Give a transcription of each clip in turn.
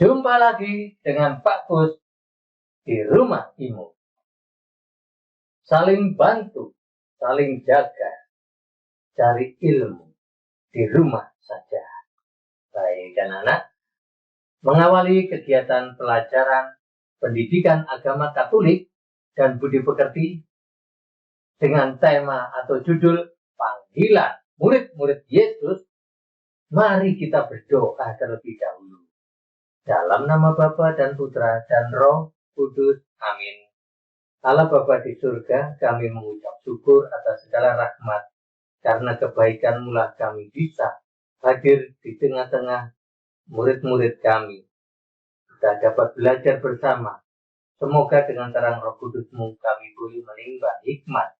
Jumpa lagi dengan Pak Kus di Rumah Imut. Saling bantu, saling jaga, cari ilmu di rumah saja. Baik anak-anak, mengawali kegiatan pelajaran pendidikan agama Katolik dan budi pekerti dengan tema atau judul panggilan murid-murid Yesus, mari kita berdoa terlebih dahulu. Dalam nama Bapa dan Putra dan Roh Kudus. Amin. Allah Bapa di surga, kami mengucap syukur atas segala rahmat, karena kebaikan-Mu lah kami bisa hadir di tengah-tengah murid-murid kami. Kita dapat belajar bersama. Semoga dengan terang Roh Kudus-Mu kami boleh menimba hikmat,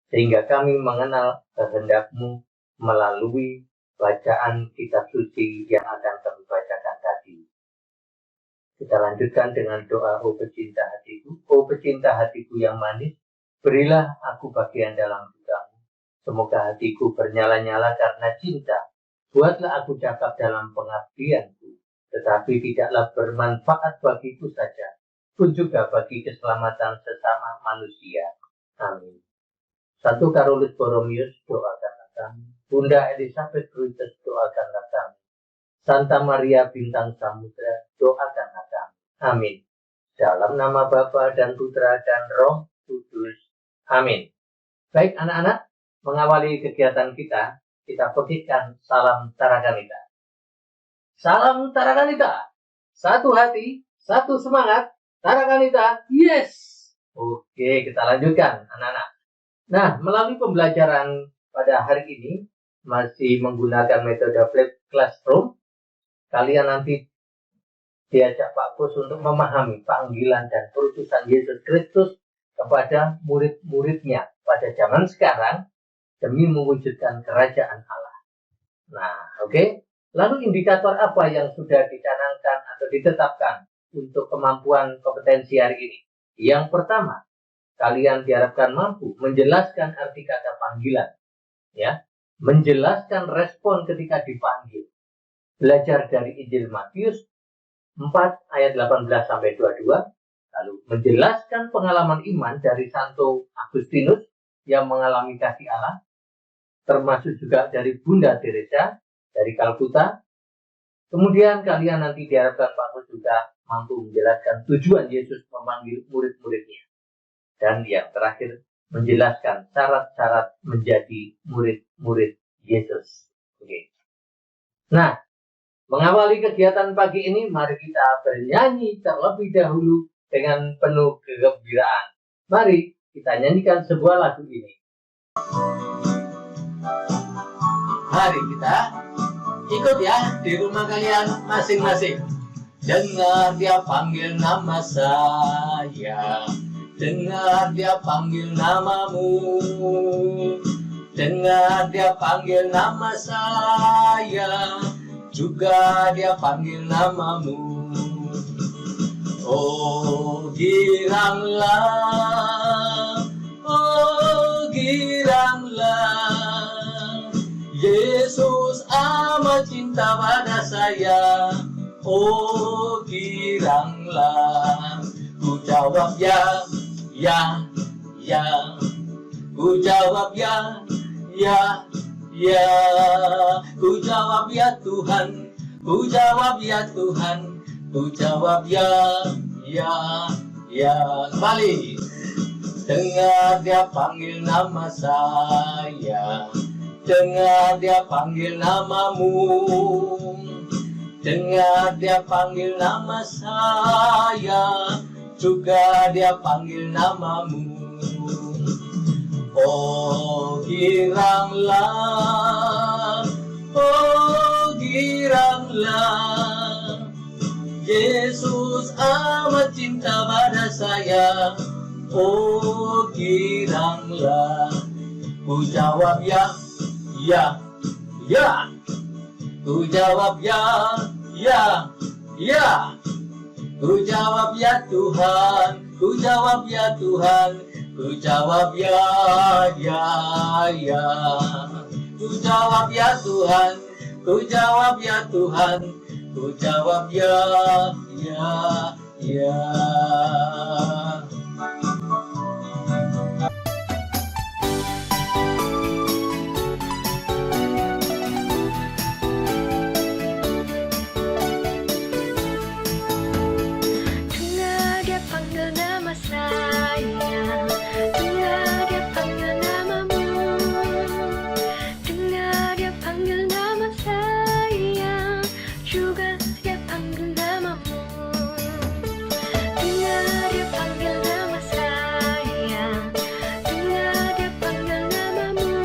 sehingga kami mengenal kehendak-Mu melalui bacaan kitab suci yang akan kami bacakan tadi. Kita lanjutkan dengan doa, O pecinta hatiku, O pecinta hatiku yang manis, berilah aku bagian dalam dukamu. Semoga hatiku bernyala-nyala karena cinta. Buatlah aku cakap dalam pengabdianku, tetapi tidaklah bermanfaat bagiku saja, pun juga bagi keselamatan sesama manusia. Amin. Satu Karolus Boromius, doakanlah kami. Bunda Elizabeth Brutus, doakanlah kami. Santa Maria Bintang Samudra, doakanlah kami. Amin. Dalam nama Bapa dan Putra dan Roh Kudus. Amin. Baik anak-anak, mengawali kegiatan kita petikkan salam Tarakanita. Salam Tarakanita. Satu hati, satu semangat. Tarakanita, yes. Oke, kita lanjutkan anak-anak. Nah, melalui pembelajaran pada hari ini masih menggunakan metode flipped classroom. Kalian nanti diajak Pak Kus untuk memahami panggilan dan perutusan Yesus Kristus kepada murid-muridnya pada zaman sekarang demi mewujudkan kerajaan Allah. Nah, oke. Lalu indikator apa yang sudah dicanangkan atau ditetapkan untuk kemampuan kompetensi hari ini? Yang pertama, kalian diharapkan mampu menjelaskan arti kata panggilan, ya, menjelaskan respon ketika dipanggil. Belajar dari Injil Matius 4 ayat 18-22, lalu menjelaskan pengalaman iman dari Santo Agustinus yang mengalami kasih Allah, termasuk juga dari Bunda Teresa dari Kalkuta. Kemudian kalian nanti diharapkan Pak Kus juga mampu menjelaskan tujuan Yesus memanggil murid-muridnya. Dan yang terakhir, menjelaskan syarat-syarat menjadi murid-murid Yesus. Oke. Nah, mengawali kegiatan pagi ini, mari kita bernyanyi terlebih dahulu dengan penuh kegembiraan. Mari kita nyanyikan sebuah lagu ini. Mari kita ikut ya di rumah kalian masing-masing. Dengar dia panggil nama saya, dengar dia panggil namamu, dengar dia panggil nama saya, juga dia panggil namamu. Oh giranglah, oh giranglah, Yesus amat cinta pada saya. Oh giranglah, ku jawab ya, ya, ya, ku jawab ya, ya, ya, ku jawab ya Tuhan, ku jawab ya Tuhan, ku jawab ya, ya, ya. Kembali. Dengar dia panggil nama saya, dengar dia panggil namamu, dengar dia panggil nama saya, juga dia panggil namamu. Oh giranglah, oh giranglah, Yesus amat cinta pada saya. Oh giranglah, ku jawab ya, ya, ya, ku jawab ya, ya, ya, ku jawab ya Tuhan, ku jawab ya Tuhan, ku jawab ya, ya, ya, ku jawab ya Tuhan, ku jawab ya Tuhan, Ku jawab ya, ya, ya. Dengar dia panggil nama saya, dengar dia panggil namamu, dengar dia panggil nama saya, juga dia panggil namamu. Dengar dia panggil nama saya, dengar dia panggil namamu,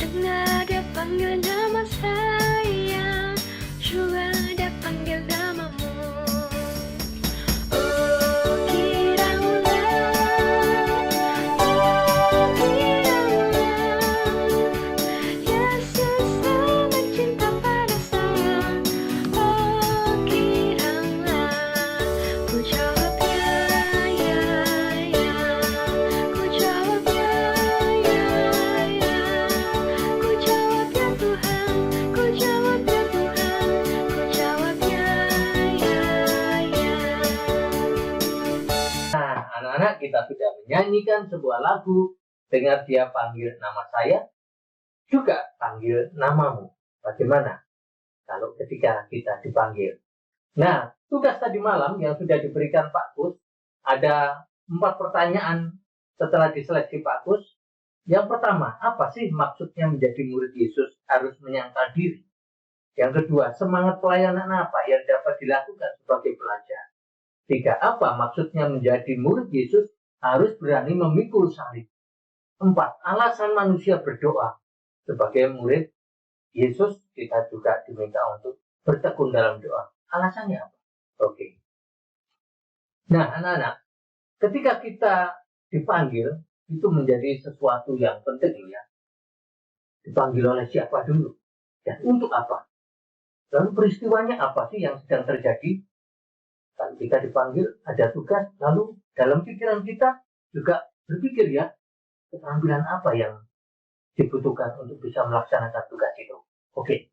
dengar dia panggil nama saya, juga dia panggil namamu. Nah, anak-anak, kita sudah menyanyikan sebuah lagu. Dengar dia panggil nama saya, juga panggil namamu. Bagaimana kalau ketika kita dipanggil? Nah, tugas tadi malam yang sudah diberikan Pak Kus, ada 4 pertanyaan setelah diseleksi Pak Kus. Yang pertama, apa sih maksudnya menjadi murid Yesus harus menyangkal diri? Yang kedua, semangat pelayanan apa yang dapat dilakukan sebagai pelajar? 3, apa maksudnya menjadi murid Yesus harus berani memikul salib? 4, alasan manusia berdoa. Sebagai murid Yesus, kita juga diminta untuk bertekun dalam doa. Alasannya apa? Oke. Nah, anak-anak, ketika kita dipanggil, itu menjadi sesuatu yang penting ya. Dipanggil oleh siapa dulu? Dan untuk apa? Lalu peristiwanya apa sih yang sedang terjadi? Kalau kita dipanggil, ada tugas, lalu dalam pikiran kita juga berpikir ya, keterampilan apa yang dibutuhkan untuk bisa melaksanakan tugas itu. Oke.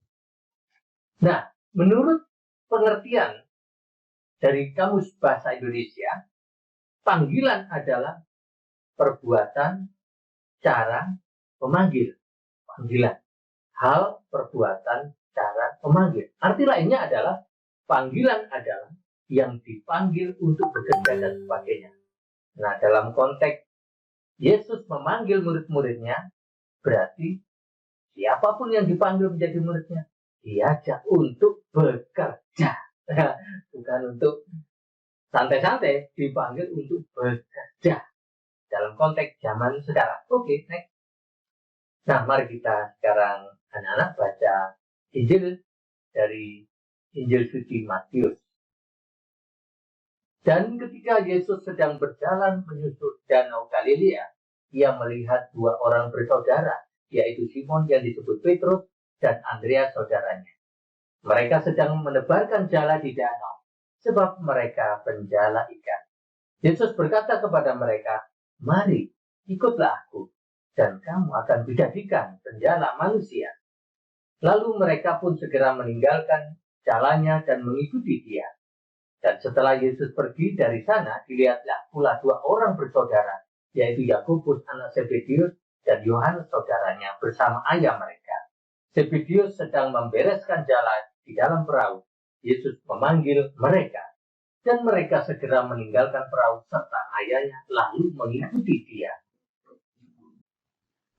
Nah, menurut pengertian dari Kamus Bahasa Indonesia, panggilan adalah perbuatan, cara, memanggil. Panggilan. Hal, perbuatan, cara, memanggil. Arti lainnya adalah, panggilan adalah yang dipanggil untuk bekerja dan sebagainya. Nah, dalam konteks Yesus memanggil murid-muridnya, berarti siapapun yang dipanggil menjadi muridnya, diajak untuk bekerja. Bukan untuk santai-santai, dipanggil untuk bekerja. Dalam konteks zaman sekarang. Oke, next. Nah, mari kita sekarang anak-anak baca Injil dari Injil suci Matius. Dan ketika Yesus sedang berjalan menyusur danau Galilea, ia melihat 2 orang bersaudara, yaitu Simon yang disebut Petrus dan Andreas saudaranya. Mereka sedang menebarkan jala di danau, sebab mereka penjala ikan. Yesus berkata kepada mereka, "Mari, ikutlah aku, dan kamu akan dijadikan penjala manusia." Lalu mereka pun segera meninggalkan jalannya dan mengikuti dia. Dan setelah Yesus pergi dari sana, dilihatlah pula 2 orang bersaudara, yaitu Yakobus anak Zebedius dan Yohanes saudaranya bersama ayah mereka. Zebedius sedang membereskan jala di dalam perahu. Yesus memanggil mereka, dan mereka segera meninggalkan perahu serta ayahnya lalu mengikuti dia.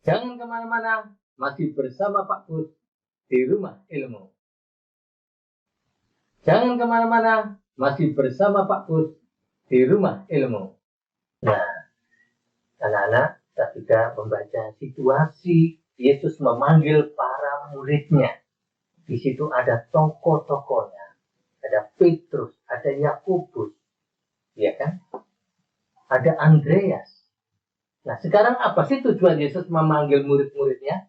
Jangan kemana-mana, masih bersama Pak Kus di Rumah Ilmu. Jangan kemana-mana, masih bersama Pak Kus di Rumah Ilmu. Nah, anak-anak, kita sudah membaca situasi Yesus memanggil para muridnya. Di situ ada tokoh-tokohnya, ada Petrus, ada Yakobus, ya kan? Ada Andreas. Nah, sekarang apa sih tujuan Yesus memanggil murid-muridnya?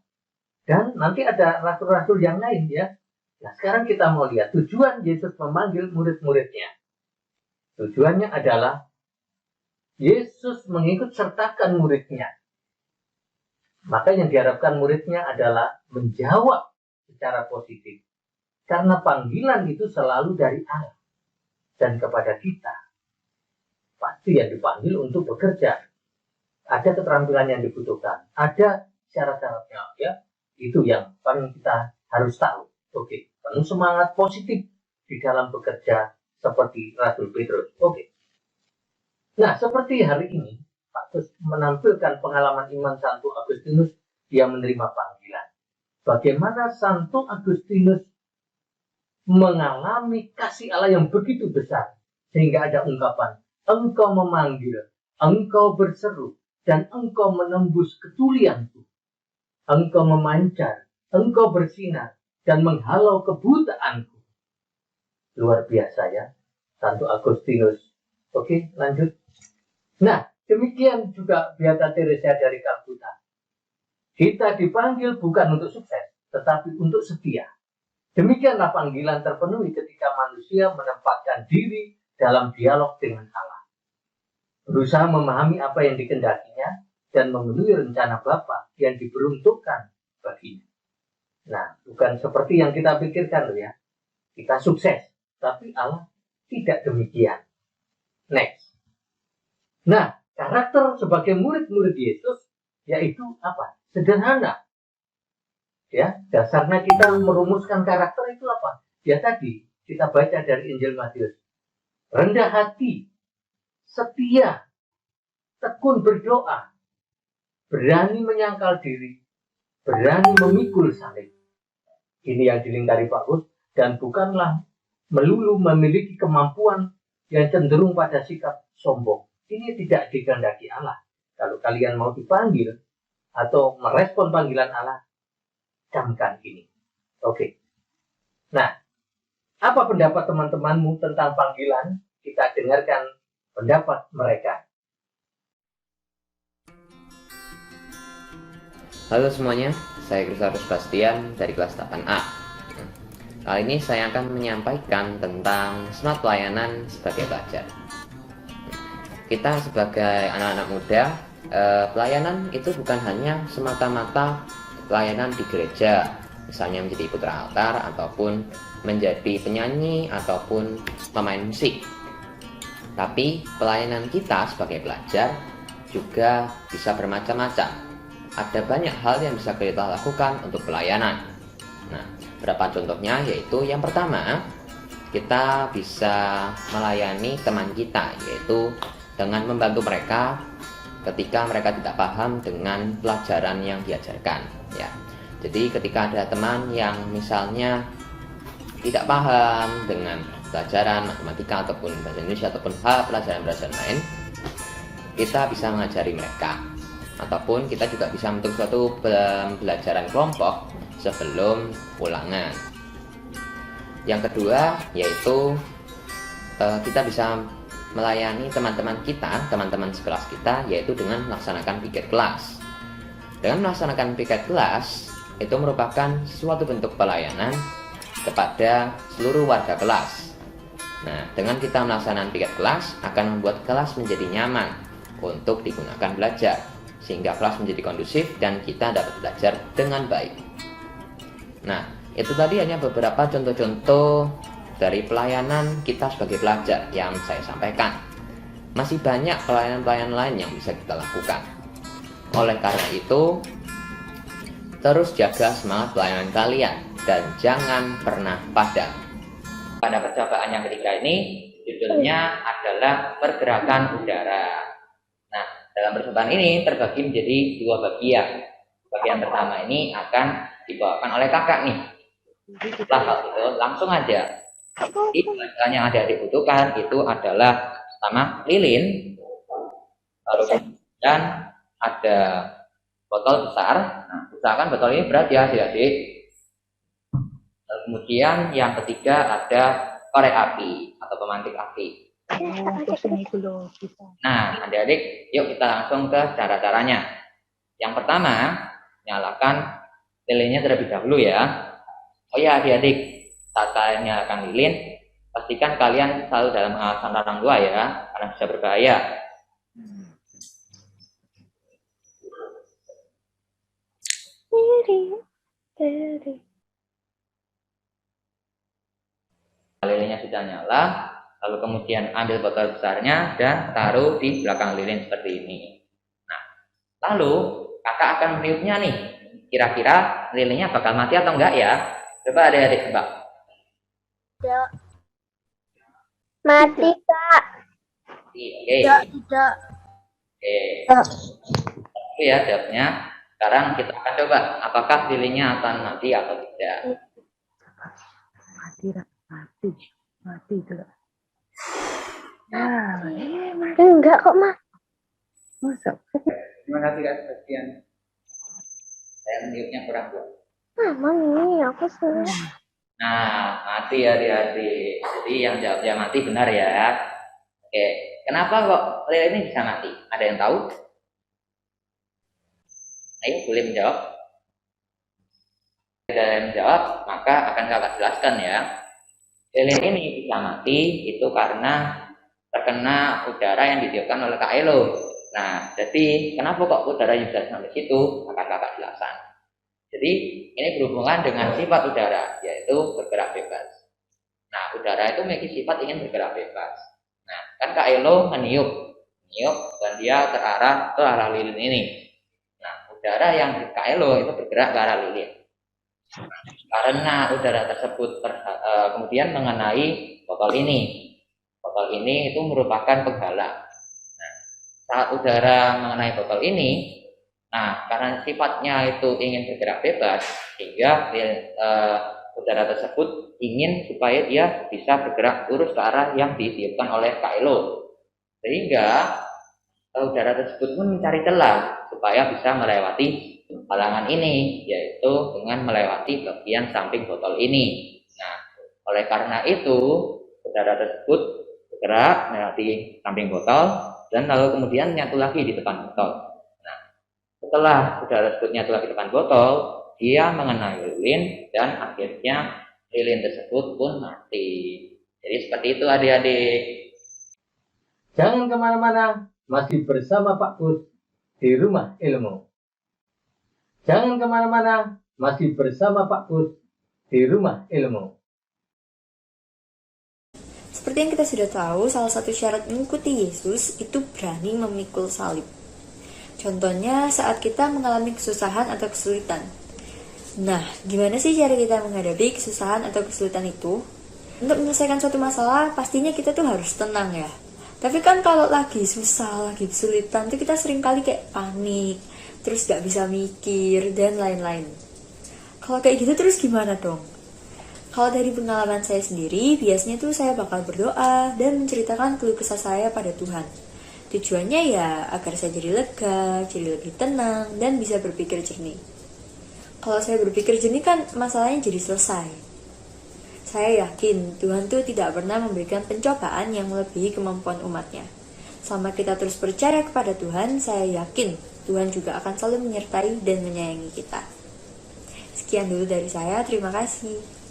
Dan nanti ada rasul-rasul yang lain ya. Nah, sekarang kita mau lihat tujuan Yesus memanggil murid-muridnya. Tujuannya adalah Yesus mengikut sertakan muridnya. Maka yang diharapkan muridnya adalah menjawab secara positif. Karena panggilan itu selalu dari Allah. Dan kepada kita, pasti yang dipanggil untuk bekerja. Ada keterampilan yang dibutuhkan. Ada syarat-syaratnya. Ya, itu yang paling kita harus tahu. Oke, penuh semangat positif di dalam bekerja seperti Rasul Petrus. Oke. Nah, seperti hari ini, Pak Gus menampilkan pengalaman iman Santo Agustinus, dia menerima panggilan. Bagaimana Santo Agustinus mengalami kasih Allah yang begitu besar, sehingga ada ungkapan, engkau memanggil, engkau berseru, dan engkau menembus ketulianku. Engkau memancar, engkau bersinar, dan menghalau kebutaanku. Luar biasa ya, Santo Agustinus. Oke, lanjut. Nah, demikian juga Beata Teresa dari Kalkuta. Kita dipanggil bukan untuk sukses, tetapi untuk setia. Demikianlah panggilan terpenuhi ketika manusia menempatkan diri dalam dialog dengan Allah. Berusaha memahami apa yang dikendakinya dan memenuhi rencana Bapa yang diperuntukkan baginya. Nah, bukan seperti yang kita pikirkan loh ya. Kita sukses, tapi Allah tidak demikian. Next. Nah, karakter sebagai murid-murid Yesus yaitu apa? Sederhana. Ya, dasarnya kita merumuskan karakter itu apa? Ya tadi kita baca dari Injil Matius. Rendah hati, setia, tekun berdoa, berani menyangkal diri, berani memikul salib. Ini yang dilingkari Pak Gus, dan bukanlah melulu memiliki kemampuan yang cenderung pada sikap sombong. Ini tidak dikehendaki Allah. Kalau kalian mau dipanggil atau merespon panggilan Allah, camkan ini. Oke. Nah, apa pendapat teman-temanmu tentang panggilan? Kita dengarkan pendapat mereka. Halo semuanya, saya Kristus Bastian dari kelas 8A. Kali ini saya akan menyampaikan tentang semangat pelayanan sebagai pelajar. Kita sebagai anak-anak muda, pelayanan itu bukan hanya semata-mata pelayanan di gereja, misalnya menjadi putra altar ataupun menjadi penyanyi ataupun pemain musik. Tapi pelayanan kita sebagai pelajar juga bisa bermacam-macam. Ada banyak hal yang bisa kita lakukan untuk pelayanan. Nah, beberapa contohnya yaitu yang pertama, kita bisa melayani teman kita, yaitu dengan membantu mereka ketika mereka tidak paham dengan pelajaran yang diajarkan. Ya, jadi ketika ada teman yang misalnya tidak paham dengan pelajaran matematika ataupun bahasa Indonesia ataupun pelajaran-pelajaran lain, kita bisa mengajari mereka. Ataupun kita juga bisa membentuk suatu pembelajaran kelompok sebelum ulangan. Yang kedua yaitu kita bisa melayani teman-teman kita, teman-teman sekelas kita, yaitu dengan melaksanakan piket kelas. Dengan melaksanakan piket kelas, itu merupakan suatu bentuk pelayanan kepada seluruh warga kelas. Nah, dengan kita melaksanakan piket kelas, akan membuat kelas menjadi nyaman untuk digunakan belajar, sehingga kelas menjadi kondusif dan kita dapat belajar dengan baik. Nah, itu tadi hanya beberapa contoh-contoh dari pelayanan kita sebagai pelajar yang saya sampaikan. Masih banyak pelayanan-pelayanan lain yang bisa kita lakukan. Oleh karena itu, terus jaga semangat pelayanan kalian dan jangan pernah padam. Pada percobaan yang ketiga ini, judulnya adalah pergerakan udara. Nah, dalam percobaan ini terbagi menjadi dua bagian. Bagian pertama ini akan dibawakan oleh kakak nih. Setelah hal itu, langsung aja. Pelajaran yang ada dibutuhkan itu adalah pertama lilin, lalu kemudian ada botol besar. Nah, usahakan botol ini berat ya adik-adik. Lalu kemudian yang ketiga ada korek api atau pemantik api. Nah, adik-adik, yuk kita langsung ke cara-caranya. Yang pertama, nyalakan lilinnya terlebih dahulu ya. Oh ya adik-adik, saat kalian nyalakan lilin, pastikan kalian selalu dalam pengawasan orang tua ya, karena bisa berbahaya. Lilinnya sudah nyala, lalu kemudian ambil botol besarnya dan taruh di belakang lilin seperti ini. Nah, lalu kakak akan meniupnya nih. Kira-kira lilinnya bakal mati atau enggak ya? Coba adik-adik tebak. Mati, Kak. Oke. Tidak. Oke. Itu ya jawabnya. Sekarang kita akan coba apakah lilinnya akan mati atau tidak. Mati itu. Ya, Enggak kok, Ma. masa? Terima kasih Kak Sebastian. Saya meniupnya kurang kuat. Mama ini aku suruh. Nah, mati ya adik-adik. Jadi yang jawabnya mati benar ya. Oke, kenapa kok lilin ini bisa mati? Ada yang tahu? Ayo, boleh menjawab. Jika ada yang menjawab, maka akan kakak jelaskan ya. Lilin ini bisa mati itu karena terkena udara yang ditiupkan oleh Kak Elo. Nah, jadi kenapa kok udara yang bisa sampai situ? Akan kakak jelaskan. Jadi ini berhubungan dengan sifat udara, yaitu bergerak bebas. Nah, udara itu memiliki sifat ingin bergerak bebas. Nah, kan Kak Elo meniup dan dia terarah ke arah lilin ini. Nah, udara yang di Kak Elo itu bergerak ke arah lilin. Karena udara tersebut kemudian mengenai botol ini. Botol ini itu merupakan penghalang. Nah, saat udara mengenai botol ini, nah karena sifatnya itu ingin bergerak bebas, sehingga udara tersebut ingin supaya dia bisa bergerak lurus ke arah yang ditiupkan oleh Kak Elo. Sehingga udara tersebut pun mencari celah supaya bisa melewati halangan ini, yaitu dengan melewati bagian samping botol ini. Nah, oleh karena itu udara tersebut bergerak melewati samping botol dan lalu kemudian nyatu lagi di depan botol. Nah, setelah udara tersebut nyatu lagi di depan botol, dia mengenai lilin dan akhirnya lilin tersebut pun mati. Jadi seperti itu adik-adik. Jangan kemana-mana, masih bersama Pak Kus di Rumah Ilmu. Jangan kemana-mana, masih bersama Pak Kus di Rumah Ilmu. Seperti yang kita sudah tahu, salah satu syarat mengikuti Yesus itu berani memikul salib. Contohnya saat kita mengalami kesusahan atau kesulitan. Nah, gimana sih cara kita menghadapi kesusahan atau kesulitan itu? Untuk menyelesaikan suatu masalah, pastinya kita tuh harus tenang ya. Tapi kan kalau lagi susah, lagi kesulitan, tuh kita sering kali kayak panik, terus gak bisa mikir, dan lain-lain. Kalau kayak gitu terus gimana dong? Kalau dari pengalaman saya sendiri, biasanya tuh saya bakal berdoa dan menceritakan keluh kesah saya pada Tuhan. Tujuannya ya agar saya jadi lega, jadi lebih tenang, dan bisa berpikir jernih. Kalau saya berpikir jernih kan masalahnya jadi selesai. Saya yakin Tuhan tuh tidak pernah memberikan pencobaan yang melebihi kemampuan umatnya. Selama kita terus percaya kepada Tuhan, saya yakin Tuhan juga akan selalu menyertai dan menyayangi kita. Sekian dulu dari saya, terima kasih.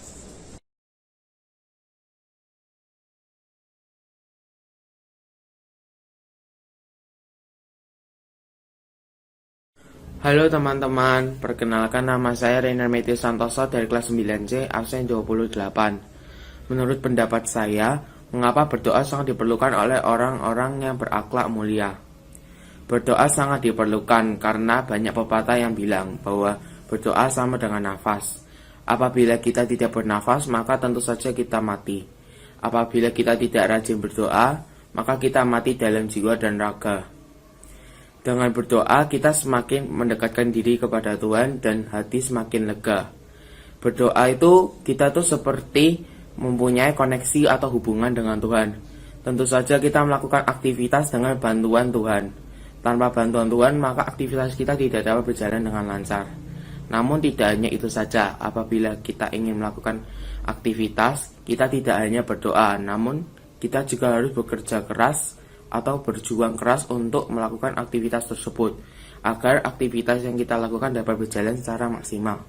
Halo teman-teman, perkenalkan nama saya Reiner Matthew Santoso dari kelas 9C, absen 28. Menurut pendapat saya, mengapa berdoa sangat diperlukan oleh orang-orang yang berakhlak mulia? Berdoa sangat diperlukan karena banyak pepatah yang bilang bahwa berdoa sama dengan nafas. Apabila kita tidak bernafas, maka tentu saja kita mati. Apabila kita tidak rajin berdoa, maka kita mati dalam jiwa dan raga. Dengan berdoa, kita semakin mendekatkan diri kepada Tuhan dan hati semakin lega. Berdoa itu, kita tuh seperti mempunyai koneksi atau hubungan dengan Tuhan. Tentu saja kita melakukan aktivitas dengan bantuan Tuhan. Tanpa bantuan Tuhan, maka aktivitas kita tidak dapat berjalan dengan lancar. Namun tidak hanya itu saja, apabila kita ingin melakukan aktivitas, kita tidak hanya berdoa, namun kita juga harus bekerja keras atau berjuang keras untuk melakukan aktivitas tersebut, agar aktivitas yang kita lakukan dapat berjalan secara maksimal.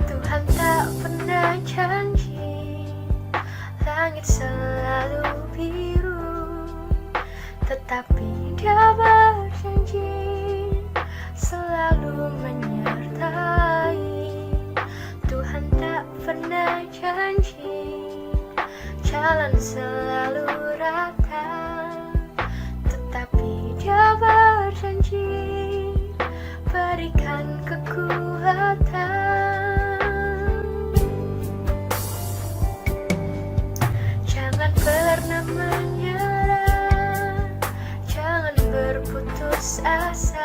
Tuhan tak pernah janji langit selalu biru, tetapi Dia berjanji datang. Jangan pernah menyerah, jangan berputus asa.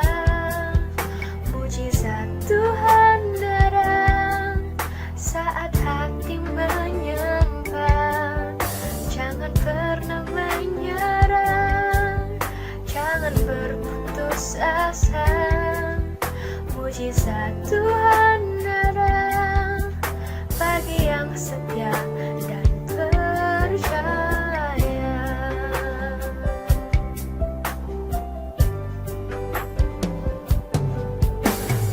Mujizat Tuhan datang saat hati menyembah. Jangan pernah menyerah, jangan berputus asa. Mujizat Tuhan datang bagi yang setia dan percaya.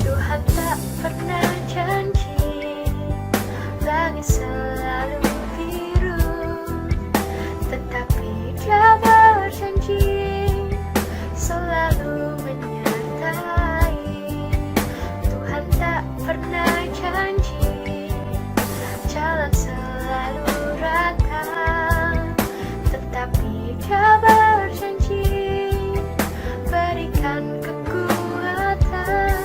Tuhan tak pernah janji langit selalu biru, tetapi Dia berjanji selalu menyertai. Tuhan tak pernah janji jalan selalu rata, tetapi Dia berjanji berikan kekuatan.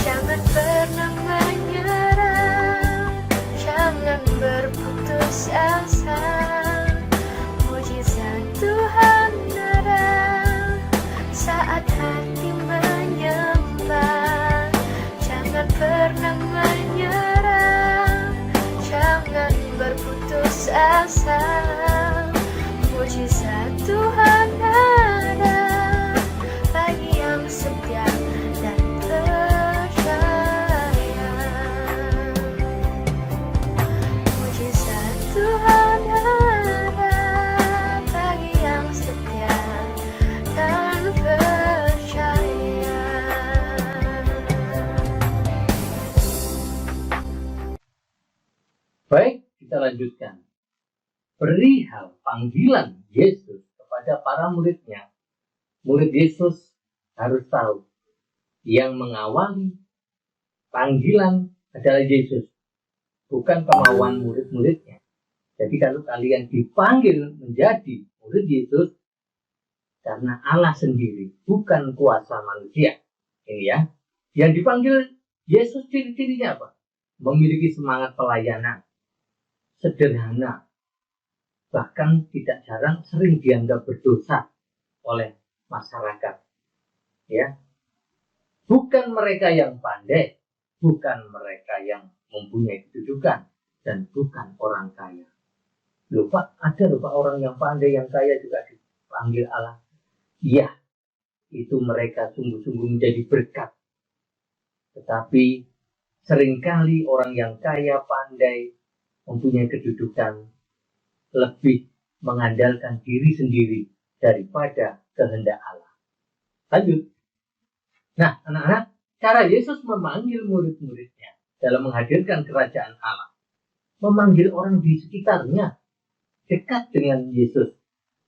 Jangan pernah menyerah, jangan berputus asa. Mujizat Tuhan datang saat hati menyembah. Jangan pernah menyerah, jangan berputus asa. Mujizat Tuhan datang bagi yang setia dan percaya. Mujizat Tuhan datang bagi yang setia dan percaya. Baik, kita lanjutkan. Perihal panggilan Yesus kepada para muridnya, murid Yesus harus tahu yang mengawali panggilan adalah Yesus, bukan kemauan murid-muridnya. Jadi kalau kalian dipanggil menjadi murid Yesus karena Allah sendiri, bukan kuasa manusia. Ini ya, yang dipanggil Yesus ciri-cirinya apa? Memiliki semangat pelayanan, sederhana, bahkan tidak jarang sering dianggap berdosa oleh masyarakat. Ya, bukan mereka yang pandai, bukan mereka yang mempunyai kedudukan, dan bukan orang kaya. Lupa ada orang yang pandai, yang kaya juga dipanggil Allah. Iya, itu mereka sungguh-sungguh menjadi berkat. Tetapi seringkali orang yang kaya, pandai, mempunyai kedudukan lebih mengandalkan diri sendiri daripada kehendak Allah. Lanjut. Nah, anak-anak, cara Yesus memanggil murid-muridnya dalam menghadirkan kerajaan Allah, memanggil orang di sekitarnya dekat dengan Yesus.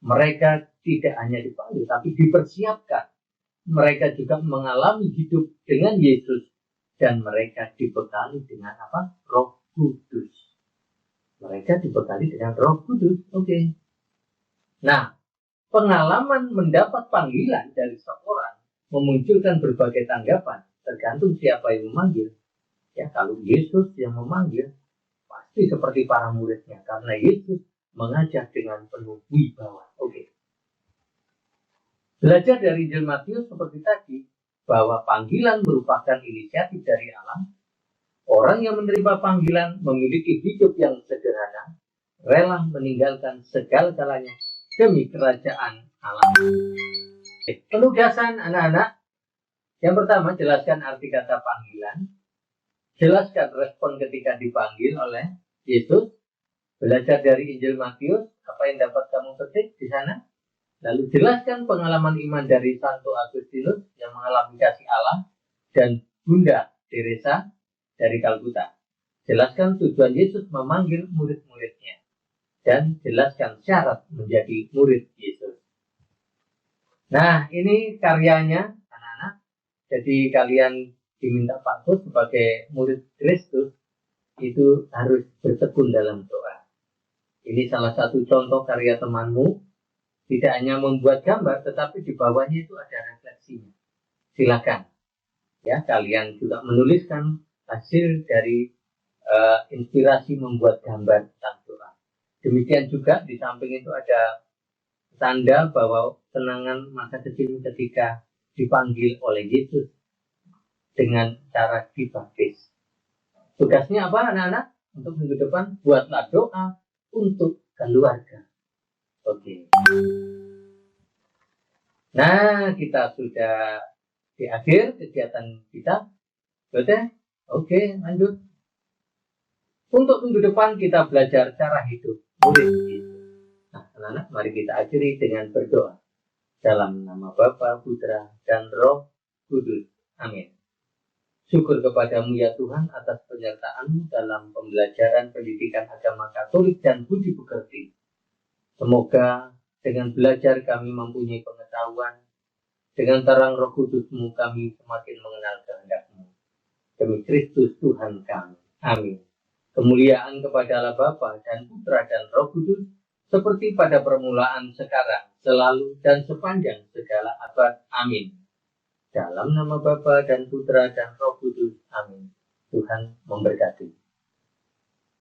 Mereka tidak hanya dipanggil, tapi dipersiapkan. Mereka juga mengalami hidup dengan Yesus, dan mereka dibekali dengan apa? Roh Kudus. Mereka dibekali dengan Roh Kudus. Oke. Nah, pengalaman mendapat panggilan dari seorang memunculkan berbagai tanggapan, tergantung siapa yang memanggil. Ya, kalau Yesus yang memanggil, pasti seperti para muridnya, karena Yesus mengajak dengan penuh wibawa. Oke. Belajar dari Injil Matius seperti tadi, bahwa panggilan merupakan inisiatif dari Allah. Orang yang menerima panggilan memiliki hidup yang sederhana, rela meninggalkan segala-galanya demi kerajaan Allah. Penugasan anak-anak. Yang pertama, jelaskan arti kata panggilan. Jelaskan respon ketika dipanggil oleh Yesus. Belajar dari Injil Matius, apa yang dapat kamu petik di sana. Lalu jelaskan pengalaman iman dari Santo Agustinus yang mengalami kasih Allah dan Bunda Teresa dari Kalkuta. Jelaskan tujuan Yesus memanggil murid-muridnya. Dan jelaskan syarat menjadi murid Yesus. Nah, ini karyanya anak-anak. Jadi kalian diminta patut sebagai murid Kristus itu harus bertekun dalam doa. Ini salah satu contoh karya temanmu. Tidak hanya membuat gambar, tetapi di bawahnya itu ada refleksi. redaksinya. Silakan. Ya, kalian juga menuliskan hasil dari inspirasi membuat gambar tentang doa. Demikian juga di samping itu ada tanda bahwa kenangan masa kecil ketika dipanggil oleh Yesus dengan cara dibaptis. Tugasnya apa anak-anak? Untuk minggu depan buatlah doa untuk keluarga. Oke. Nah, kita sudah di akhir kegiatan kita. Betul? Oke, lanjut. Untuk minggu depan kita belajar cara hidup murid Yesus. Nah, anak-anak, mari kita akhiri dengan berdoa. Dalam nama Bapa, Putra, dan Roh Kudus. Amin. Syukur kepadamu ya Tuhan atas penyertaan dalam pembelajaran pendidikan agama Katolik dan budi pekerti. Semoga dengan belajar kami mempunyai pengetahuan, dengan terang Roh Kudus-Mu kami semakin mengenal kehendak-Mu. Demi Kristus Tuhan kami. Amin. Kemuliaan kepada Allah Bapa dan Putra dan Roh Kudus, seperti pada permulaan, sekarang, selalu, dan sepanjang segala abad. Amin. Dalam nama Bapa dan Putra dan Roh Kudus. Amin. Tuhan memberkati.